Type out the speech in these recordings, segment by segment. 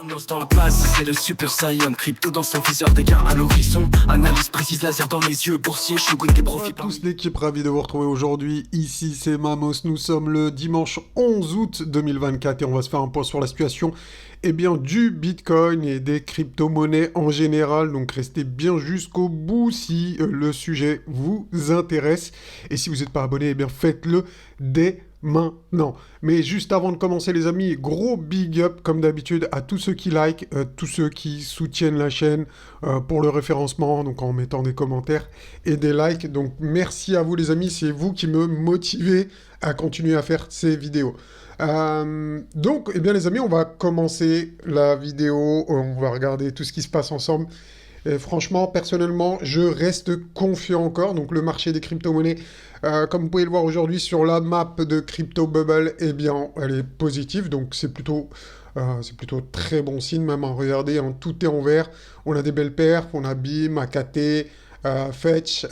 Nos dans la place, c'est le Super Saiyan. Crypto dans son viseur, dégâts à l'horizon. Analyse précise, laser dans les yeux. Boursier, Shogun des profits. Tous l'équipe, ravi de vous retrouver aujourd'hui. Ici c'est Mamos, nous sommes le dimanche 11 août 2024 et on va se faire un point sur la situation du Bitcoin et des crypto-monnaies en général. Donc restez bien jusqu'au bout si le sujet vous intéresse. Et si vous n'êtes pas abonné, faites-le dès maintenant. Mais juste avant de commencer les amis, gros big up comme d'habitude à tous ceux qui like, tous ceux qui soutiennent la chaîne pour le référencement, donc en mettant des commentaires et des likes. Donc merci à vous les amis, c'est vous qui me motivez à continuer à faire ces vidéos. Donc les amis, on va commencer la vidéo, on va regarder tout ce qui se passe ensemble. Et franchement, personnellement, je reste confiant encore. Donc le marché des crypto-monnaies, comme vous pouvez le voir aujourd'hui sur la map de Crypto Bubble, elle est positive. Donc c'est plutôt très bon signe. Même regardez, tout est en vert. On a des belles perfs, on a BIM, AKT, Fetch,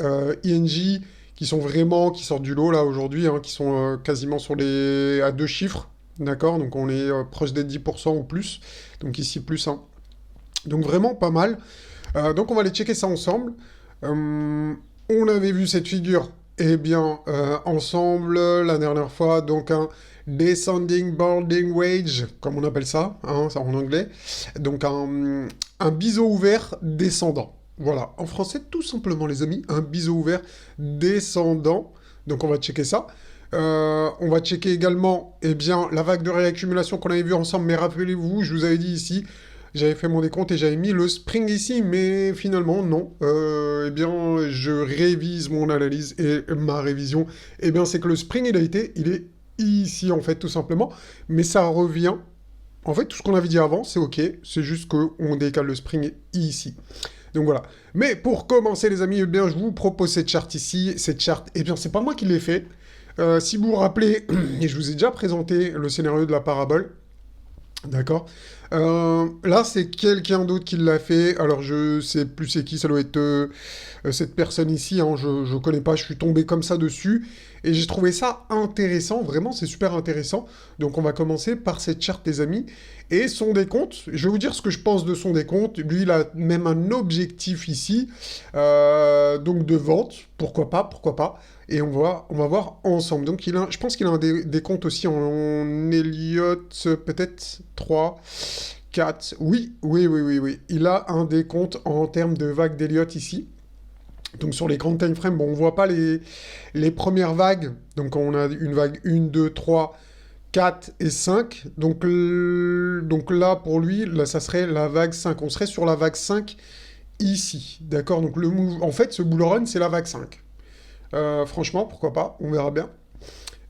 INJ, qui sortent du lot là aujourd'hui, qui sont quasiment à 2 chiffres. D'accord, donc on est proche des 10% ou plus. Donc ici plus 1. Donc vraiment pas mal. Donc on va aller checker ça ensemble. On avait vu cette figure, ensemble la dernière fois, donc un descending boarding wage, comme on appelle ça, ça en anglais. Donc un biseau ouvert descendant. Voilà, en français tout simplement les amis, un biseau ouvert descendant. Donc on va checker ça. On va checker également la vague de réaccumulation qu'on avait vue ensemble, mais rappelez-vous, je vous avais dit ici, j'avais fait mon décompte et j'avais mis le spring ici, mais finalement, non. Je révise mon analyse et ma révision, c'est que le spring, il est ici, en fait, tout simplement. Mais ça revient. En fait, tout ce qu'on avait dit avant, c'est OK. C'est juste qu'on décale le spring ici. Donc voilà. Mais pour commencer, les amis, je vous propose cette charte ici. Cette charte, c'est pas moi qui l'ai fait. Si vous vous rappelez, et je vous ai déjà présenté le scénario de la parabole. D'accord. Là, c'est quelqu'un d'autre qui l'a fait. Alors, je sais plus c'est qui. Ça doit être cette personne ici. Je connais pas. Je suis tombé comme ça dessus. Et j'ai trouvé ça intéressant. Vraiment, c'est super intéressant. Donc, on va commencer par cette charte, les amis. Et son décompte. Je vais vous dire ce que je pense de son décompte. Lui, il a même un objectif ici. Donc, de vente. Pourquoi pas. Et on va voir ensemble. Donc, je pense qu'il a un décompte aussi en Elliott, peut-être 3, 4. Oui. Il a un décompte en termes de vagues d'Elliott ici. Donc, sur les grands time frames, on ne voit pas les premières vagues. Donc, on a une vague 1, 2, 3, 4 et 5. Donc là, pour lui, là, ça serait la vague 5. On serait sur la vague 5 ici. D'accord. Donc, en fait, ce bull run, c'est la vague 5. Franchement, pourquoi pas, on verra bien.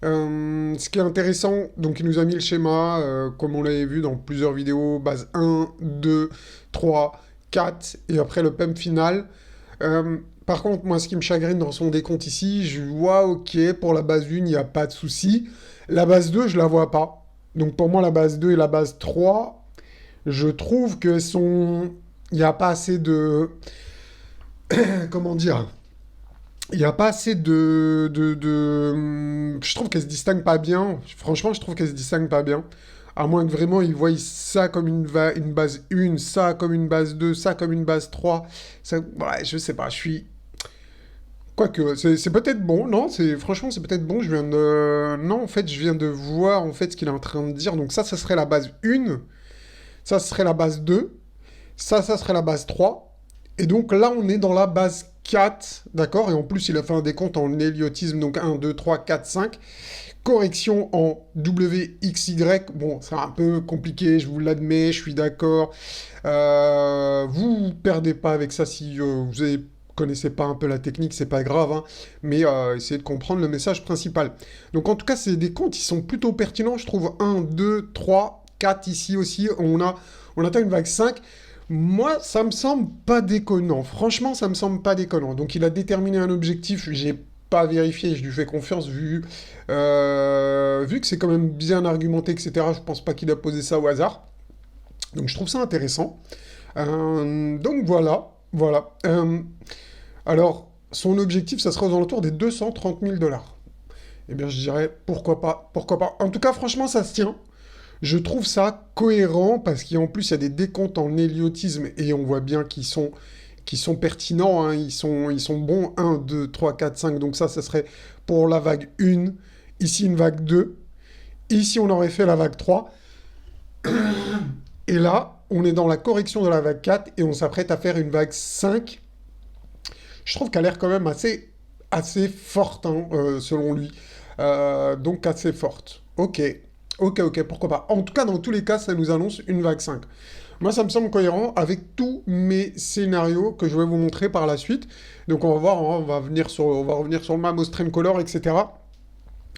Ce qui est intéressant, donc il nous a mis le schéma, comme on l'avait vu dans plusieurs vidéos, base 1, 2, 3, 4, et après le pump final. Par contre, moi, ce qui me chagrine dans son décompte ici, je vois, ok, pour la base 1, il n'y a pas de souci. La base 2, je la vois pas. Donc pour moi, la base 2 et la base 3, je trouve que il n'y a pas assez de... Comment dire ? Il n'y a pas assez de... Je trouve qu'elle se distingue pas bien. Franchement, je trouve qu'elle se distingue pas bien. À moins que vraiment, ils voient ça comme une base 1, ça comme une base 2, ça comme une base 3. Ça... Ouais, je sais pas, je suis... Quoique, c'est peut-être bon, non, franchement, c'est peut-être bon, Non, en fait, je viens de voir, en fait, ce qu'il est en train de dire. Donc ça serait la base 1, ça serait la base 2, ça serait la base 3. Et donc là, on est dans la base 4, d'accord. Et en plus, il a fait un décompte en éliottisme, donc 1, 2, 3, 4, 5. Correction en WXY. Bon, c'est un peu compliqué, je vous l'admets, je suis d'accord. Vous perdez pas avec ça si vous connaissez pas un peu la technique, c'est pas grave, mais essayez de comprendre le message principal. Donc en tout cas, c'est des comptes, ils sont plutôt pertinents, je trouve. 1, 2, 3, 4 ici aussi, on atteint une vague 5. Moi, ça me semble pas déconnant. Franchement, ça me semble pas déconnant. Donc, il a déterminé un objectif. J'ai pas vérifié. Je lui fais confiance vu que c'est quand même bien argumenté, etc. Je pense pas qu'il a posé ça au hasard. Donc, je trouve ça intéressant. Donc, voilà. Alors, son objectif, ça sera aux alentours des 230 000 $. Je dirais, pourquoi pas. En tout cas, franchement, ça se tient. Je trouve ça cohérent parce qu'en plus, il y a des décomptes en héliotisme et on voit bien qu'ils sont pertinents, hein, ils sont bons. 1, 2, 3, 4, 5. Donc ça serait pour la vague 1. Ici, une vague 2. Ici, on aurait fait la vague 3. Et là, on est dans la correction de la vague 4 et on s'apprête à faire une vague 5. Je trouve qu'elle a l'air quand même assez forte, hein, selon lui. Donc assez forte. Ok, ok, pourquoi pas. En tout cas, dans tous les cas, ça nous annonce une vague 5. Moi, ça me semble cohérent avec tous mes scénarios que je vais vous montrer par la suite. Donc on va voir, hein, on va revenir sur le Mamos Train Color, etc.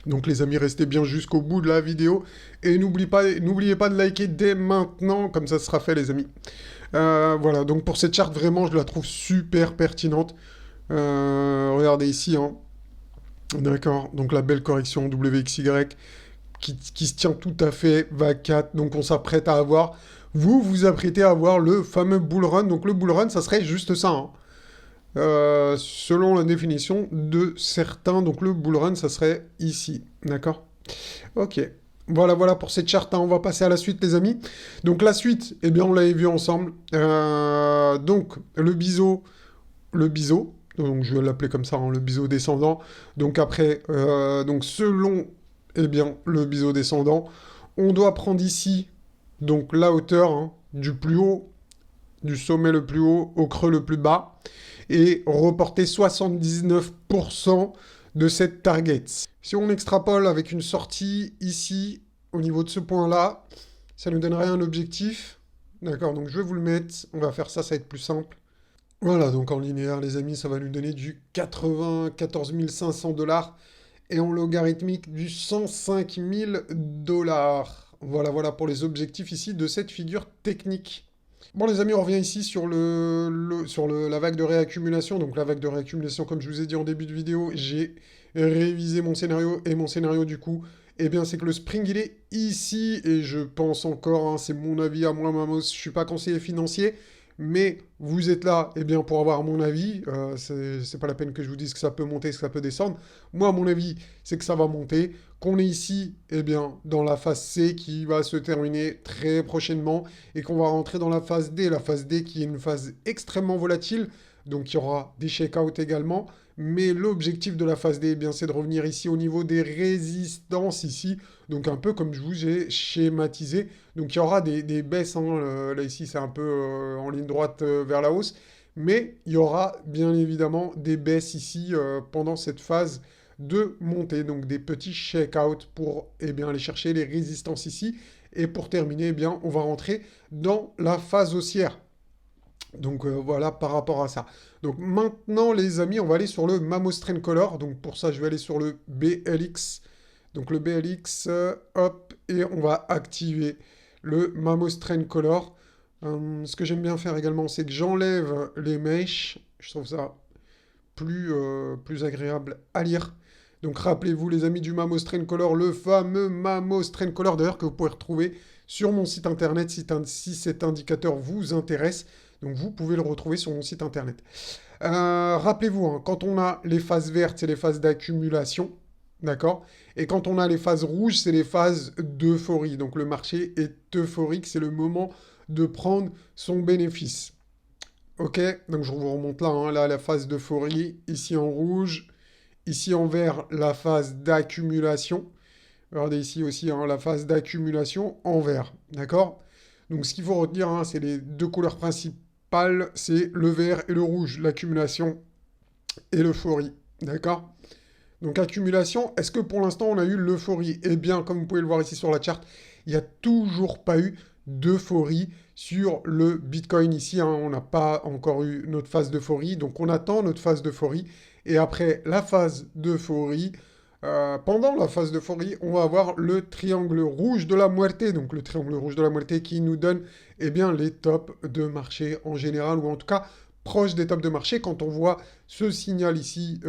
Donc les amis, restez bien jusqu'au bout de la vidéo. Et n'oubliez pas de liker dès maintenant, comme ça sera fait les amis. Voilà, donc pour cette charte, vraiment, je la trouve super pertinente. Regardez ici, hein. D'accord, donc la belle correction WXY qui se tient tout à fait, vague 4, donc on s'apprête à avoir, vous apprêtez à avoir le fameux bull run, donc le bull run, ça serait juste ça, hein. Selon la définition de certains, donc le bull run, ça serait ici, d'accord? Ok, voilà pour cette charte, hein. On va passer à la suite les amis. Donc la suite, eh bien on l'avait vu ensemble, donc le biseau, donc je vais l'appeler comme ça, hein, le biseau descendant. Donc après, donc selon eh bien, le biseau descendant, on doit prendre ici donc la hauteur, hein, du plus haut, du sommet le plus haut au creux le plus bas, et reporter 79% de cette target. Si on extrapole avec une sortie ici, au niveau de ce point-là, ça nous donnerait un objectif. D'accord, donc je vais vous le mettre, on va faire ça, ça va être plus simple. Voilà, donc en linéaire, les amis, ça va nous donner du 94 500 $, et en logarithmique du 105 000 $. Voilà pour les objectifs ici de cette figure technique. Bon les amis, on revient ici sur la vague de réaccumulation. Donc la vague de réaccumulation, comme je vous ai dit en début de vidéo, j'ai révisé mon scénario, et mon scénario du coup, eh bien c'est que le spring il est ici, et je pense encore, hein, c'est mon avis à moi Mamos, je suis pas conseiller financier, mais vous êtes là, eh bien, pour avoir mon avis. C'est pas la peine que je vous dise que ça peut monter, que ça peut descendre. Moi, mon avis, c'est que ça va monter. Qu'on est ici, eh bien, dans la phase C qui va se terminer très prochainement et qu'on va rentrer dans la phase D. La phase D qui est une phase extrêmement volatile. Donc, il y aura des shake-out également. Mais l'objectif de la phase D, eh bien, c'est de revenir ici au niveau des résistances ici. Donc, un peu comme je vous ai schématisé. Donc, il y aura des baisses, hein. Là, ici, c'est un peu en ligne droite vers la hausse. Mais il y aura bien évidemment des baisses ici pendant cette phase de montée. Donc, des petits shake-out pour eh bien, aller chercher les résistances ici. Et pour terminer, eh bien, on va rentrer dans la phase haussière. Donc voilà par rapport à ça. Donc maintenant les amis, on va aller sur le Mamos Train Color. Donc pour ça, je vais aller sur le BLX. Donc le BLX, hop, et on va activer le Mamos Train Color. Ce que j'aime bien faire également, c'est que j'enlève les mèches. Je trouve ça plus agréable à lire. Donc rappelez-vous les amis du Mamos Train Color, le fameux Mamos Train Color d'ailleurs que vous pouvez retrouver sur mon site internet si cet indicateur vous intéresse. Donc vous pouvez le retrouver sur mon site internet. Rappelez-vous, hein, quand on a les phases vertes, c'est les phases d'accumulation. D'accord? Et quand on a les phases rouges, c'est les phases d'euphorie. Donc le marché est euphorique, c'est le moment de prendre son bénéfice. Ok? Donc je vous remonte là, hein, là la phase d'euphorie, ici en rouge, ici en vert, la phase d'accumulation. Regardez ici aussi, hein, la phase d'accumulation en vert. D'accord? Donc ce qu'il faut retenir, hein, c'est les deux couleurs principales, c'est le vert et le rouge, l'accumulation et l'euphorie. D'accord? Donc accumulation, est-ce que pour l'instant on a eu l'euphorie? Eh bien, comme vous pouvez le voir ici sur la charte, il n'y a toujours pas eu d'euphorie sur le Bitcoin ici, hein. On n'a pas encore eu notre phase d'euphorie, donc on attend notre phase d'euphorie. Et après la phase d'euphorie, pendant la phase d'euphorie, on va avoir le triangle rouge de la muerte. Donc le triangle rouge de la muerte qui nous donne eh bien, les tops de marché en général, ou en tout cas proche des tops de marché. Quand on voit ce signal ici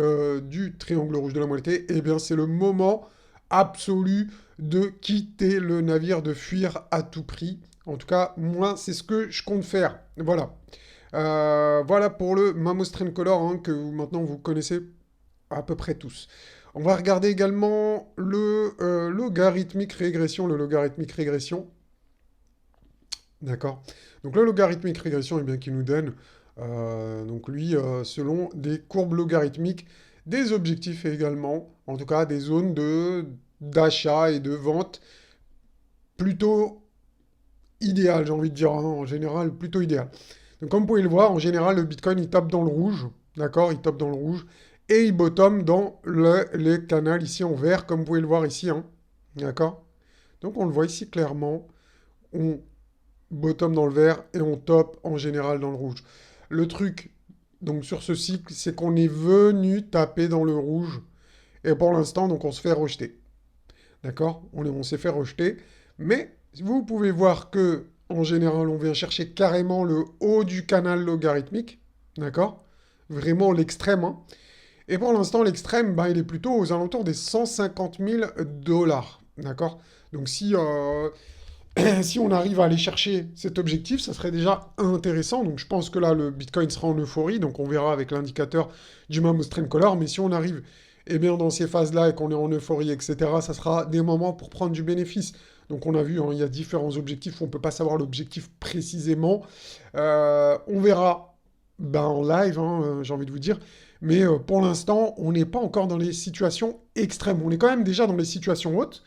du triangle rouge de la muerte, eh bien c'est le moment absolu de quitter le navire, de fuir à tout prix. En tout cas, moi, c'est ce que je compte faire. Voilà. Voilà pour le Mamos Train Color, hein, que maintenant vous connaissez à peu près tous. On va regarder également le logarithmique régression, D'accord. Donc le logarithmique régression, eh bien, qui nous donne, donc lui, selon des courbes logarithmiques, des objectifs également, en tout cas des zones d'achat et de vente plutôt idéales, j'ai envie de dire, hein, en général, plutôt idéales. Donc comme vous pouvez le voir, en général, le Bitcoin, il tape dans le rouge, d'accord? Il tape dans le rouge, et il bottom dans les canaux ici en vert, comme vous pouvez le voir ici, hein, d'accord? Donc on le voit ici clairement, on bottom dans le vert et on top en général dans le rouge. Le truc, donc sur ce cycle, c'est qu'on est venu taper dans le rouge et pour l'instant, donc on se fait rejeter. D'accord? On s'est fait rejeter, mais vous pouvez voir que en général, on vient chercher carrément le haut du canal logarithmique. D'accord? Vraiment l'extrême, hein. Et pour l'instant, l'extrême, ben, il est plutôt aux alentours des 150 000 dollars. D'accord? Donc si on arrive à aller chercher cet objectif, ça serait déjà intéressant. Donc je pense que là, le Bitcoin sera en euphorie. Donc on verra avec l'indicateur du Mammoth Trend Color. Mais si on arrive dans ces phases-là et qu'on est en euphorie, etc., ça sera des moments pour prendre du bénéfice. Donc on a vu, hein, il y a différents objectifs. On ne peut pas savoir l'objectif précisément. On verra en live, hein, j'ai envie de vous dire. Mais pour l'instant, on n'est pas encore dans les situations extrêmes. On est quand même déjà dans les situations hautes.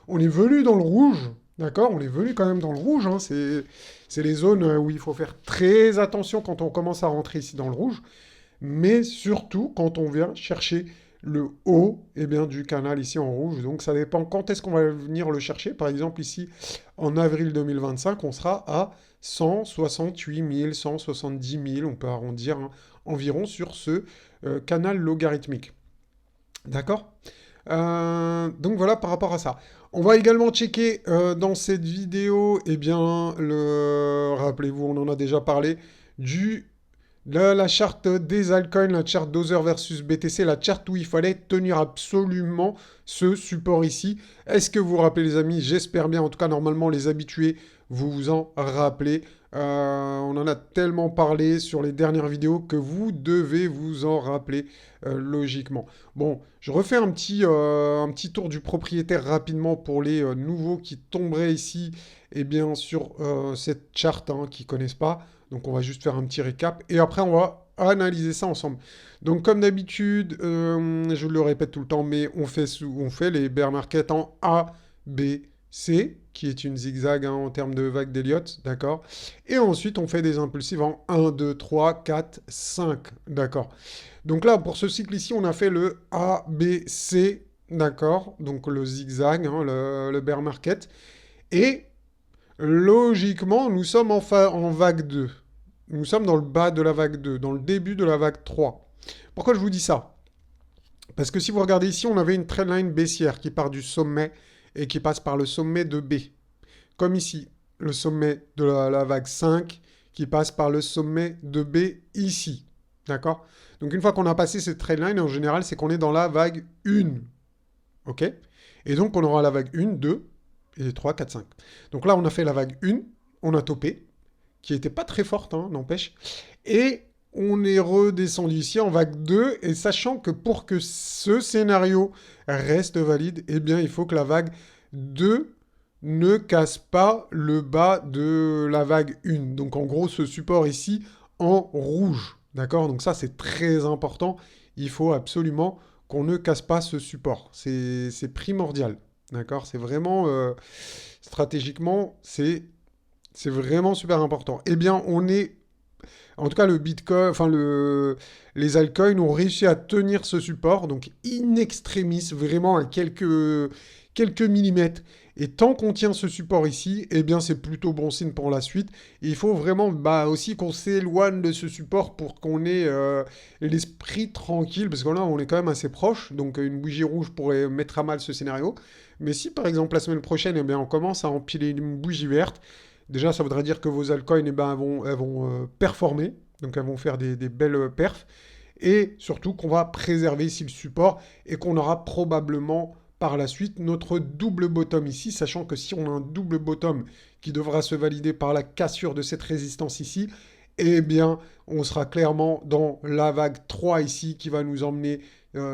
On est venu dans le rouge. D'accord? On est venu quand même dans le rouge, hein. C'est les zones où il faut faire très attention quand on commence à rentrer ici dans le rouge, mais surtout quand on vient chercher le haut du canal ici en rouge. Donc ça dépend quand est-ce qu'on va venir le chercher. Par exemple ici, en avril 2025, on sera à 168 000, 170 000, on peut arrondir, hein, environ sur ce canal logarithmique. D'accord? Donc voilà par rapport à ça. On va également checker dans cette vidéo, rappelez-vous, on en a déjà parlé, de la charte des altcoins, la charte Dozer versus BTC, la charte où il fallait tenir absolument ce support ici. Est-ce que vous vous rappelez les amis? J'espère bien, en tout cas normalement les habitués, vous vous en rappelez. On en a tellement parlé sur les dernières vidéos que vous devez vous en rappeler logiquement. Bon, je refais un petit tour du propriétaire rapidement pour les nouveaux qui tomberaient ici sur cette charte, hein, qui ne connaissent pas. Donc on va juste faire un petit récap et après on va analyser ça ensemble. Donc comme d'habitude, je le répète tout le temps, mais on fait les bear markets en A, B, C, qui est une zigzag, hein, en termes de vague d'Elliott, d'accord? Et ensuite on fait des impulsives en 1, 2, 3, 4, 5, d'accord? Donc là, pour ce cycle ici, on a fait le A, B, C, d'accord? Donc le zigzag, hein, le bear market. Et logiquement, nous sommes en vague 2. Nous sommes dans le bas de la vague 2, dans le début de la vague 3. Pourquoi je vous dis ça? Parce que si vous regardez ici, on avait une trendline baissière qui part du sommet et qui passe par le sommet de B. Comme ici, le sommet de la vague 5 qui passe par le sommet de B ici. D'accord? Donc une fois qu'on a passé cette trendline, en général, c'est qu'on est dans la vague 1. OK? Et donc on aura la vague 1, 2 et 3, 4, 5. Donc là, on a fait la vague 1, on a topé, qui n'était pas très forte, hein, n'empêche. Et on est redescendu ici en vague 2, et sachant que pour que ce scénario reste valide, il faut que la vague 2 ne casse pas le bas de la vague 1. Donc en gros, ce support ici en rouge. D'accord? Donc ça, c'est très important. Il faut absolument qu'on ne casse pas ce support. C'est primordial. D'accord? C'est vraiment, stratégiquement, c'est vraiment super important. En tout cas, le Bitcoin, les altcoins ont réussi à tenir ce support, donc in extremis, vraiment à quelques millimètres. Et tant qu'on tient ce support ici, c'est plutôt bon signe pour la suite. Et il faut vraiment aussi qu'on s'éloigne de ce support pour qu'on ait l'esprit tranquille, parce que là, on est quand même assez proche, donc une bougie rouge pourrait mettre à mal ce scénario. Mais si, par exemple, la semaine prochaine, on commence à empiler une bougie verte, déjà, ça voudrait dire que vos altcoins, elles vont performer, donc elles vont faire des belles perfs, et surtout qu'on va préserver ici le support, et qu'on aura probablement par la suite notre double bottom ici, sachant que si on a un double bottom qui devra se valider par la cassure de cette résistance ici, on sera clairement dans la vague 3 ici, qui va nous emmener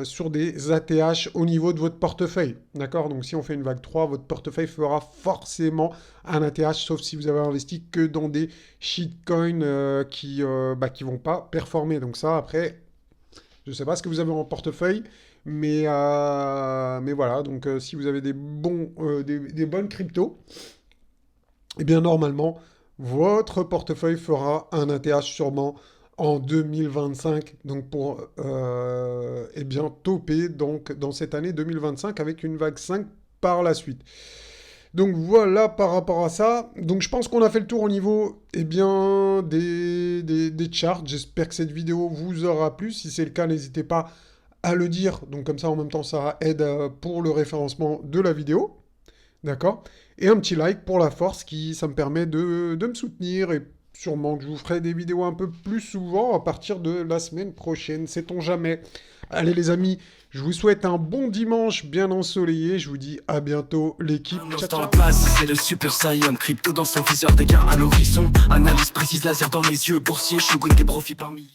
sur des ATH au niveau de votre portefeuille. D'accord? Donc si on fait une vague 3, votre portefeuille fera forcément un ATH, sauf si vous avez investi que dans des shitcoins qui vont pas performer. Donc ça, après, je ne sais pas ce que vous avez en portefeuille, mais voilà. Donc si vous avez des bonnes cryptos, eh bien normalement, votre portefeuille fera un ATH sûrement en 2025, donc pour eh bien, toper donc, dans cette année 2025 avec une vague 5 par la suite. Donc voilà par rapport à ça. Donc je pense qu'on a fait le tour au niveau eh bien, des charts. J'espère que cette vidéo vous aura plu. Si c'est le cas, n'hésitez pas à le dire. Donc comme ça, en même temps, ça aide pour le référencement de la vidéo. D'accord? Et un petit like pour la force, ça me permet de me soutenir. Et sûrement que je vous ferai des vidéos un peu plus souvent à partir de la semaine prochaine. Sait-on jamais? Allez les amis, je vous souhaite un bon dimanche bien ensoleillé. Je vous dis à bientôt l'équipe. Ciao, Dans ciao. la place, c'est le Super Saiyan. Crypto dans son viseur, dégâts à l'horizon. Analyse précise, laser dans les yeux. Boursier, je des profits par milliers.